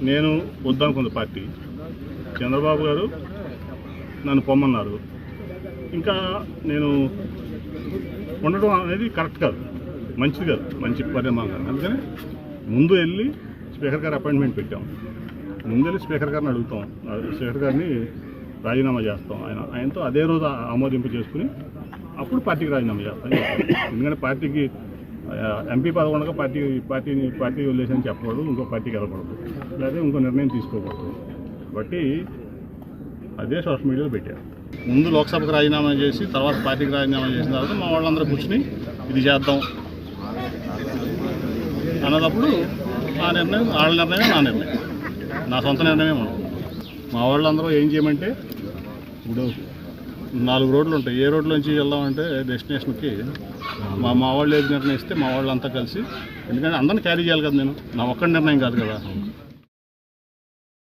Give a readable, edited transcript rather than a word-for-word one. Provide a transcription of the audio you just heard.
నేను వద్దనుకుంది పార్టీ, చంద్రబాబు గారు నన్ను పొమ్మన్నారు. ఇంకా నేను ఉండడం అనేది కరెక్ట్ కాదు, మంచిది కాదు, మంచి పరిణామం కాదు. అందుకని ముందు వెళ్ళి స్పీకర్ గారు అపాయింట్మెంట్ పెట్టాం. ముందు వెళ్ళి స్పీకర్ గారిని అడుగుతాం, స్పీకర్ గారిని రాజీనామా చేస్తాం. ఆయనతో అదే రోజు ఆమోదింపు చేసుకుని అప్పుడు పార్టీకి రాజీనామా చేస్తాం. ఎందుకంటే పార్టీకి ఎంపీ పదవి ఉండగా పార్టీ వదిలేసని చెప్పకూడదు, ఇంకో పార్టీకి వెళ్ళకూడదు, లేదా ఇంకో నిర్ణయం తీసుకోకూడదు. కాబట్టి అదే సోషల్ మీడియాలో పెట్టారు. ముందు లోక్సభకు రాజీనామా చేసి తర్వాత పార్టీకి రాజీనామా చేసిన తర్వాత మా వాళ్ళందరూ కూర్చుని ఇది చేద్దాం అన్నదప్పుడు ఆ నిర్ణయం వాళ్ళ నిర్ణయమే నా నిర్ణయం, నా సొంత నిర్ణయమే ఉండదు. మా వాళ్ళందరూ ఏం చేయమంటే, ఇప్పుడు 4 రోడ్లు ఉంటాయి, ఏ రోడ్లోంచి వెళ్దామంటే డెస్టినేషన్కి మా వాళ్ళు ఏది నిర్ణయిస్తే మా వాళ్ళంతా కలిసి, ఎందుకంటే అందరిని క్యారీ చేయాలి కదా, నేను నా ఒక్కడి నిర్ణయం కాదు కదా.